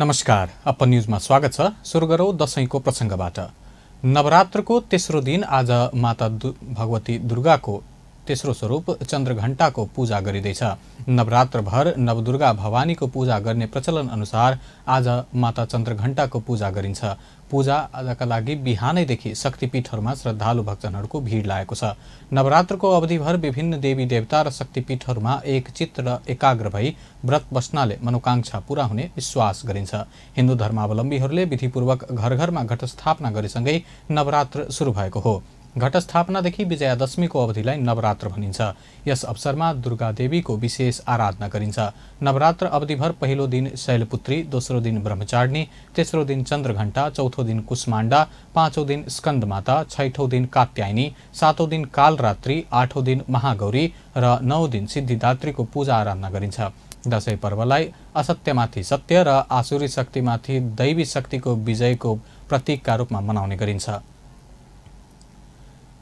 नमस्कार, अपन न्यूजमा स्वागत छ। सुरु गरौं दशैंको प्रसंगबाट। नवरात्रको तेस्रो दिन आज माता भगवती दुर्गाको तेस्रो स्वरूप चन्द्रघण्टाको पूजा गरिँदैछ। नवरात्रभर नवदुर्गा भवानीको पूजा गर्ने प्रचलन अनुसार आज माता चन्द्रघण्टाको पूजा गरिन्छ। पूजाका लागि बिहानैदेखि शक्तिपीठहरूमा श्रद्धालु भक्तजनहरूको भीड लागेको छ। नवरात्रको अवधिभर विभिन्न देवी देवता र शक्तिपीठहरूमा एकचित्त र एकाग्र भई व्रत बस्नाले मनोकांक्षा पूरा हुने विश्वास गरिन्छ। हिन्दू धर्मावलम्बीहरूले विधिपूर्वक घर घरमा घटस्थापना गरेसँगै नवरात्र सुरु भएको हो। घटस्थापनादेखि विजयादशमीको अवधिलाई नवरात्र भनिन्छ। यस अवसरमा दुर्गा देवीको विशेष आराधना गरिन्छ। नवरात्र अवधिभर पहिलो दिन शैलपुत्री, दोस्रो दिन ब्रह्मचारिणी, तेस्रो दिन चन्द्रघण्टा, चौथो दिन कुष्माण्डा, पाँचौं दिन स्कन्दमाता, छैठौं दिन कात्यायनी, सातौं दिन कालरात्रि, आठौं दिन महागौरी र नौ दिन सिद्धिदात्रीको पूजा आराधना गरिन्छ। दशैं पर्वलाई असत्यमाथि सत्य र आसुरी शक्तिमाथि दैवी शक्तिको विजयको प्रतीकका रूपमा मनाउने गरिन्छ।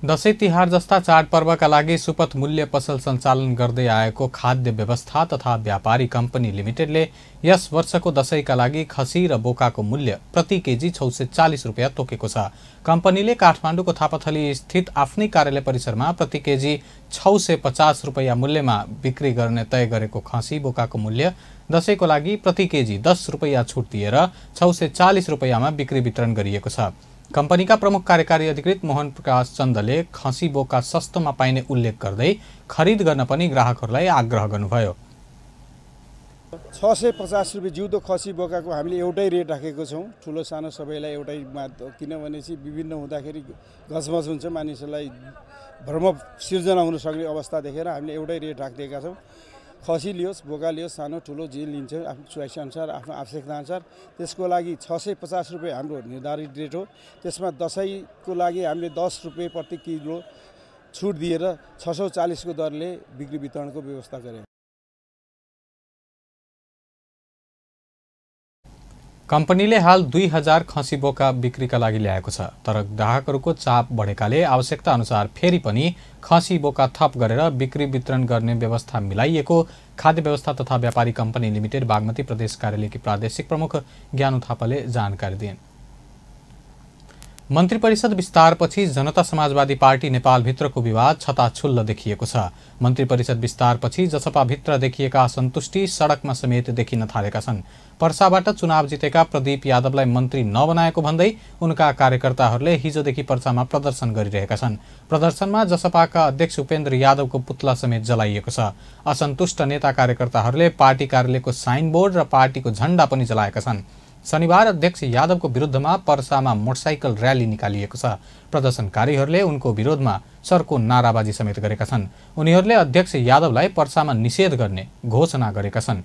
दशैं तिहार जस्ता चाडपर्वका लागि सुपथ मूल्य पसल सञ्चालन गर्दै आएको खाद्य व्यवस्था तथा व्यापारी कम्पनी लिमिटेडले यस वर्षको दशैंका लागि खसी र बोकाको मूल्य प्रति केजी 640 रुपियाँ तोकेको छ। कम्पनीले काठमाडौँको थापाथली स्थित आफ्नै कार्यालय परिसरमा प्रति केजी 650 रुपियाँ मूल्यमा बिक्री गर्ने तय गरेको खसी बोकाको मूल्य दशैंको लागि प्रति केजी 10 रुपियाँ छुट दिएर 640 रुपियाँमा बिक्री वितरण गरिएको छ। कम्पनीका प्रमुख कार्यकारी अधिकृत मोहन प्रकाश चन्दले खसी बोका सस्तोमा पाइने उल्लेख गर्दै खरिद गर्न पनि ग्राहकहरूलाई आग्रह गर्नुभयो। 650 रुपियाँ जिउँदो खसी बोकाको हामीले एउटै रेट राखेको छौँ। ठुलो सानो सबैलाई एउटैमा, किनभने विभिन्न हुँदाखेरि घचमच हुन्छ, मानिसहरूलाई भ्रम सिर्जना हुन सक्ने अवस्था देखेर हामीले एउटै रेट राखिदिएका छौँ। खसी लियोस्, बोका लियोस्, सानो ठुलो जे लिन्छ आफ्नो चोइस अनुसार, आफ्नो आवश्यकता अनुसार, त्यसको लागि 650 रुपियाँ हाम्रो निर्धारित रेट हो। त्यसमा दशैंको लागि हामीले 10 रुपियाँ प्रति किलो छुट दिएर 640 को दरले बिक्री वितरणको व्यवस्था गरे। कम्पनीले हाल 2000 खसी बोका बिक्रीका लागि ल्याएको छ, तर ग्राहकहरूको चाप बढेकाले आवश्यकता अनुसार फेरि पनि खसी बोका थप गरेर बिक्री वितरण गर्ने व्यवस्था मिलाइएको खाद्य व्यवस्था तथा व्यापारी कम्पनी लिमिटेड बागमती प्रदेश कार्यालयकी प्रादेशिक प्रमुख ज्ञानु थापाले जानकारी दिए। मन्त्री परिषद विस्तारपछि जनता समाजवादी पार्टी नेपालभित्रको विवाद छताछुल्ल देखिएको छ। मन्त्री परिषद विस्तारपछि जसपाभित्र देखिएका असन्तुष्टि सडकमा समेत देखिन थालेका छन्। पर्साबाट चुनाव जितेका प्रदीप यादवलाई मन्त्री नबनाएको भन्दै उनका कार्यकर्ताहरूले हिजोदेखि पर्सामा प्रदर्शन गरिरहेका छन्। प्रदर्शनमा जसपाका अध्यक्ष उपेन्द्र यादवको पुतला समेत जलाइएको छ। असन्तुष्ट नेता कार्यकर्ताहरूले पार्टी कार्यालयको साइनबोर्ड र पार्टीको झण्डा पनि जलाएका छन्। शनिबार अध्यक्ष यादवको विरुद्धमा पर्सामा मोटरसाइकल र्याली निकालिएको छ। प्रदर्शनकारीहरूले उनको विरोधमा सरको नाराबाजी समेत गरेका छन्। उनीहरूले अध्यक्ष यादवलाई पर्सामा निषेध गर्ने घोषणा गरेका छन्।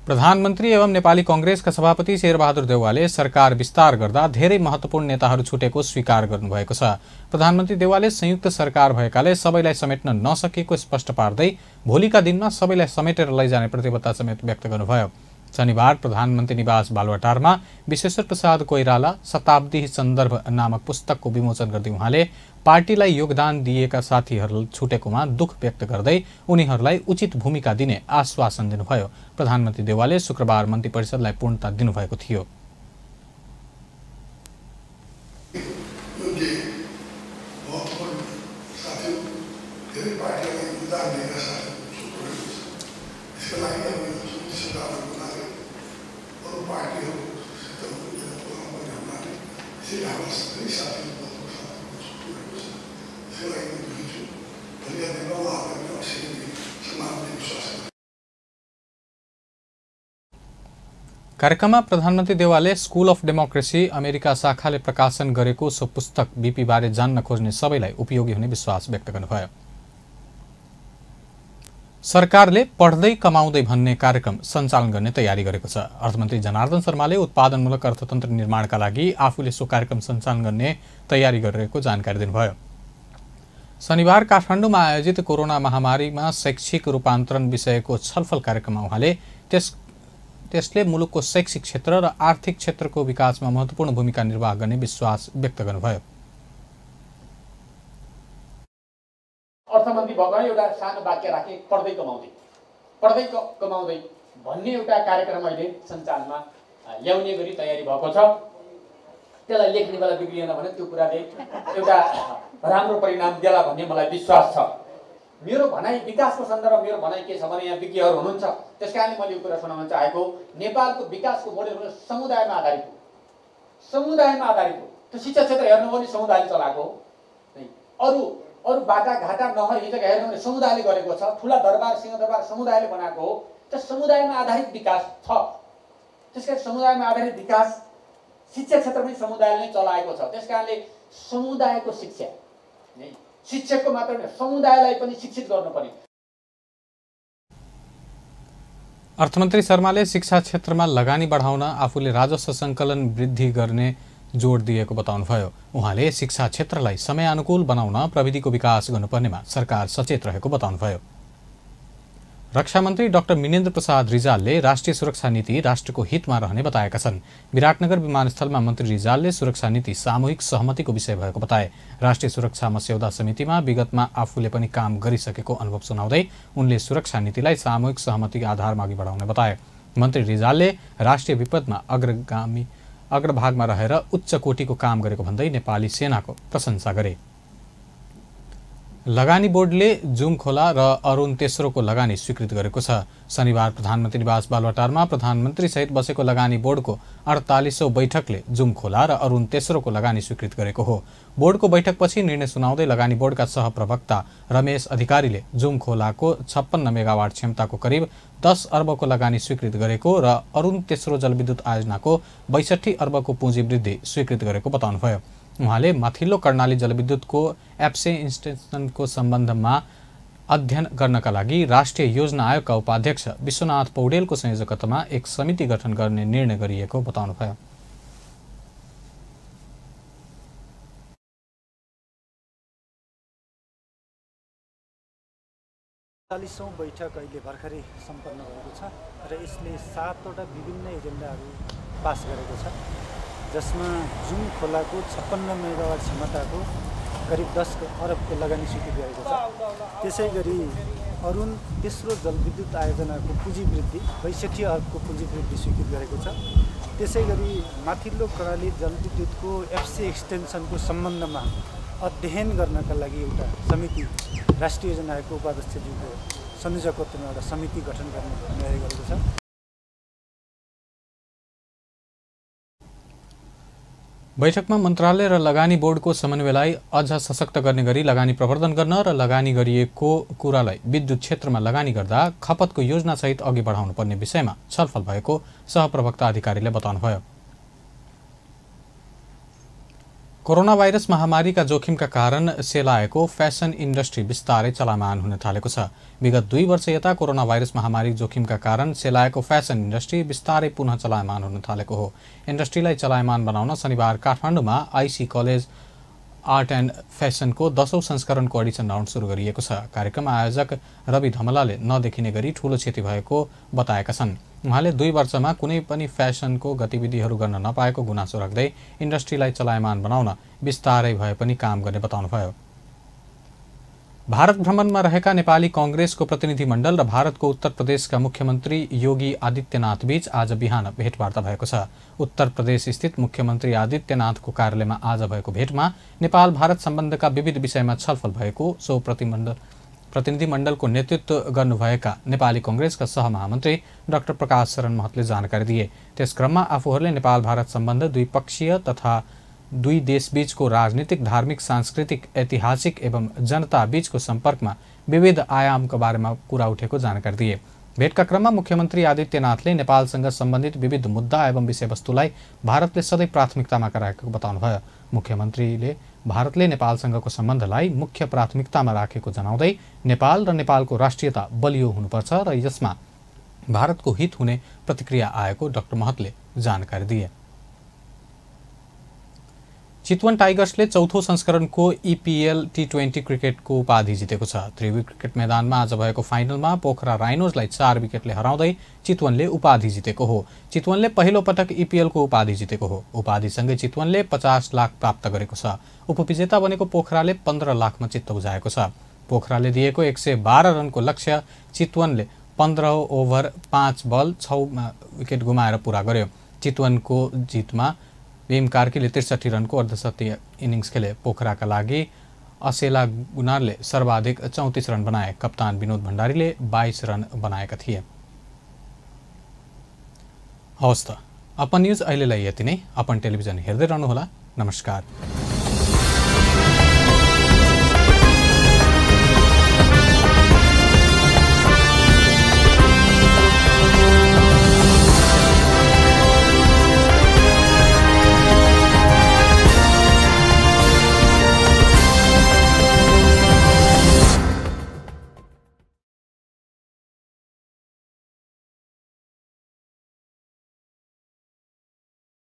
प्रधानमन्त्री एवं नेपाली कांग्रेसका सभापति शेरबहादुर देउवाले सरकार विस्तार गर्दा धेरै महत्त्वपूर्ण नेताहरू छुटेको स्वीकार गर्नुभएको छ। प्रधानमन्त्री देउवाले संयुक्त सरकार भएकाले सबैलाई समेट्न नसकेको स्पष्ट पार्दै भोलिका दिनमा सबैलाई समेटेर लैजाने प्रतिबद्धता समेत व्यक्त गर्नुभयो। शनिबार प्रधानमन्त्री निवास बालुवाटारमा विश्वेश्वर प्रसाद कोइराला शताब्दी सन्दर्भ नामक पुस्तकको विमोचन गर्दै उहाँले पार्टीलाई योगदान दिएका साथीहरू छुटेकोमा दुःख व्यक्त गर्दै उनीहरूलाई उचित भूमिका दिने आश्वासन दिनुभयो। प्रधानमन्त्री देउवाले शुक्रबार मन्त्री परिषदलाई पूर्णता दिनुभएको थियो। कार्यक्रममा प्रधानमन्त्री देउवाले स्कुल अफ डेमोक्रेसी अमेरिका शाखाले प्रकाशन गरेको सो पुस्तक बीपी बारे जान्न खोज्ने सबैलाई उपयोगी हुने विश्वास व्यक्त गर्नुभयो। सरकारले पढ्दै कमाउँदै भन्ने कार्यक्रम सञ्चालन गर्ने तयारी गरेको छ। अर्थमन्त्री जनार्दन शर्माले उत्पादनमूलक अर्थतन्त्र निर्माणका लागि आफूले सो कार्यक्रम सञ्चालन गर्ने तयारी गरेको जानकारी दिनुभयो। शनिबार काठमाडौँमा आयोजित कोरोना महामारीमा शैक्षिक रूपान्तरण विषयको छलफल कार्यक्रममा उहाँले त्यसले मुलुकको शैक्षिक क्षेत्र र आर्थिक क्षेत्रको विकासमा महत्त्वपूर्ण भूमिका निर्वाह गर्ने विश्वास व्यक्त गर्नुभयो। अर्थमन्त्री भएको भने एउटा सानो वाक्य राखेँ, पढ्दै कमाउँदै भन्ने एउटा कार्यक्रम अहिले सञ्चालनमा ल्याउने गरी तयारी भएको छ। त्यसलाई लेख्ने बेला बिग्रिएन भने त्यो कुराले एउटा राम्रो परिणाम देला भन्ने मलाई विश्वास छ। मेरो भनाइ विकासको सन्दर्भमा मेरो भनाइ के छ भने यहाँ विज्ञहरू हुनुहुन्छ, त्यसकारणले मैले यो कुरा सुनाउन चाहेको, नेपालको विकासको मोडेल भने समुदायमा आधारित हो। त्यो शिक्षा क्षेत्र हेर्नु भने समुदायले चलाएको हो। अरू बाटाघाटा नहर यी जग्गा हेर्नु भने समुदायले गरेको छ। ठुला दरबार सिंहदरबार समुदायले बनाएको हो। त्यो समुदायमा आधारित विकास छ। त्यसकारण समुदायमा आधारित विकास शिक्षा क्षेत्र पनि समुदायले नै चलाएको छ। त्यसकारणले समुदायको शिक्षा शिक्षकको मात्र होइन, समुदायलाई पनि शिक्षित गर्नुपर्ने। अर्थमन्त्री शर्माले शिक्षा क्षेत्रमा लगानी बढाउन आफूले राजस्व सङ्कलन वृद्धि गर्ने जोड दिएको बताउनुभयो। उहाँले शिक्षा क्षेत्रलाई समयानुकूल बनाउन प्रविधिको विकास गर्नुपर्नेमा सरकार सचेत रहेको बताउनुभयो। रक्षा मन्त्री डाक्टर मिनेन्द्र प्रसाद रिजालले राष्ट्रिय सुरक्षा नीति राष्ट्रको हितमा रहने बताएका छन्। विराटनगर विमानस्थलमा मन्त्री रिजालले सुरक्षा नीति सामूहिक सहमतिको विषय भएको बताए। राष्ट्रिय सुरक्षा मस्यौदा समितिमा विगतमा आफूले पनि काम गरिसकेको अनुभव सुनाउँदै उनले सुरक्षा नीतिलाई सामूहिक सहमतिको आधारमा अघि बढाउने बताए। मन्त्री रिजालले राष्ट्रिय विपदमा अग्रभागमा रहेर उच्च कोटिको काम गरेको भन्दै नेपाली सेनाको प्रशंसा गरे। लगानी बोर्डले जुम खोला र अरुण तेस्रोको लगानी स्वीकृत गरेको छ। शनिबार प्रधानमन्त्री निवास बालुवाटारमा प्रधानमन्त्री सहित बसेको लगानी बोर्डको 48औं बैठकले जुम खोला र अरुण तेस्रोको लगानी स्वीकृत गरेको हो। बोर्डको बैठकपछि निर्णय सुनाउँदै लगानी बोर्डका सहप्रवक्ता रमेश अधिकारीले जुम खोलाको 56 मेगावाट क्षमताको करिब 10 अर्बको लगानी स्वीकृत गरेको र अरुण तेस्रो जलविद्युत आयोजनाको 62 अर्बको पुँजी वृद्धि स्वीकृत गरेको बताउनुभयो। उहाँले माथिल्लो कर्णाली जलविद्युतको एप्से इन्स्टेसनको सम्बन्धमा अध्ययन गर्नका लागि राष्ट्रिय योजना आयोगका उपाध्यक्ष विश्वनाथ पौडेलको संयोजकत्वमा एक समिति गठन गर्ने निर्णय गरिएको बताउनुभयो। बैठक अहिले भर्खरै सम्पन्न भएको छ र यसले 7वटा विभिन्न एजेन्डाहरू पास गरेको छ, जसमा जुम खोलाको 56 मेगावाट क्षमताको करिब 10 अर्बको लगानी स्वीकृत गरेको छ। त्यसै गरी अरुण तेस्रो जलविद्युत आयोजनाको पुँजी वृद्धि 62 अर्बको पुँजी वृद्धि स्वीकृत गरेको छ। त्यसै गरी माथिल्लो कर्णाली जलविद्युतको एफसी एक्सटेन्सनको सम्बन्धमा अध्ययन गर्नका लागि एउटा समिति राष्ट्रिय योजना आयोगको उपाध्यक्षज्यूको संयोजकत्वमा एउटा समिति गठन गर्ने निर्णय गरेको छ। बैठकमा मन्त्रालय र लगानी बोर्डको समन्वयलाई अझ सशक्त गर्ने गरी लगानी प्रवर्धन गर्न र लगानी गरिएको कुरालाई विद्युत क्षेत्रमा लगानी गर्दा खपतको योजनासहित अघि बढाउनुपर्ने विषयमा छलफल भएको सहप्रवक्ता अधिकारीले बताउनुभयो। कोरोना भाइरस महामारीका जोखिमका कारण सेलाएको फ्यासन इन्डस्ट्री बिस्तारै चलायमान हुन थालेको छ। विगत 2 वर्ष यता कोरोना भाइरस महामारी जोखिमका कारण सेलाएको फ्यासन इन्डस्ट्री बिस्तारै पुनः चलायमान हुन थालेको हो। इन्डस्ट्रीलाई चलायमान बनाउन शनिबार काठमाडौँमा आइसी कलेज आर्ट एन्ड फ्यासनको 10औं संस्करणको अडिसन राउन्ड सुरु गरिएको छ। कार्यक्रम आयोजक रवि धमलाले नदेखिने गरी ठूलो क्षति भएको बताएका छन्। उहाँले 2 वर्षमा कुनै पनि फ्यासनको गतिविधिहरू गर्न नपाएको गुनासो राख्दै इन्डस्ट्रीलाई चलायमान बनाउन बिस्तारै भए पनि काम गर्ने बताउनुभयो। भारत भ्रमणमा रहेका नेपाली कांग्रेसको प्रतिनिधिमण्डल र भारतको उत्तर प्रदेशका मुख्यमन्त्री योगी आदित्यनाथ बीच आज बिहान भेटवार्ता भएको छ। उत्तर प्रदेश स्थित मुख्यमन्त्री आदित्यनाथको कार्यालयमा आज भएको भेटमा नेपाल भारत सम्बन्धका विविध विषयमा छलफल भएको सो प्रतिनिधिमण्डलको नेतृत्व गर्नुभएका नेपाली कांग्रेसका सहमहामन्त्री डाक्टर प्रकाश शरण महतले जानकारी दिए। त्यस क्रममा आफूहरूले नेपाल भारत सम्बन्ध द्विपक्षीय तथा दुई देशबीचको राजनीतिक, धार्मिक, सांस्कृतिक, ऐतिहासिक एवं जनता बीचको सम्पर्कमा विविध आयामका बारेमा कुरा उठेको जानकारी दिए। भेटका क्रममा मुख्यमन्त्री आदित्यनाथले नेपालसँग सम्बन्धित विविध मुद्दा एवं विषयवस्तुलाई भारतले सधैँ प्राथमिकतामा राखेको बताउनुभयो। मुख्यमन्त्रीले भारतले नेपालसँगको सम्बन्धलाई मुख्य प्राथमिकतामा राखेको जनाउँदै नेपाल र नेपालको राष्ट्रियता बलियो हुनुपर्छ र यसमा भारतको हित हुने प्रतिक्रिया आएको डाक्टर महतले जानकारी दिए। चितवन टाइगर्सले 4थो संस्करणको ईपीएल टी20 क्रिकेटको उपाधि जितेको छ। त्रिवी क्रिकेट मैदानमा आज भएको फाइनलमा पोखरा राइनोजलाई 4 विकेटले हराउँदै चितवनले उपाधि जितेको हो। चितवनले पहिलो पटक ईपीएलको उपाधि जितेको हो। उपाधिसँगै चितवनले 50 लाख प्राप्त गरेको छ। उपविजेता बनेको पोखराले 15 लाखमा चित्त बुझाएको छ। पोखराले दिएको 112 रनको लक्ष्य चितवनले 15 ओभर 5 बल 6 विकेट गुमाएर पूरा गर्यो। चितवनको जितमा भीम कार्कीले 63 रनको अर्धशतकीय इनिङ्स खेले। पोखराका लागि असेला गुनारले सर्वाधिक 34 रन बनाए। कप्तान विनोद भण्डारीले 22 रन बनाएका थिए। हवस् त, अपन न्युज अहिलेलाई यति नै। अपन टेलिभिजन हेर्दै रहनुहोला। नमस्कार।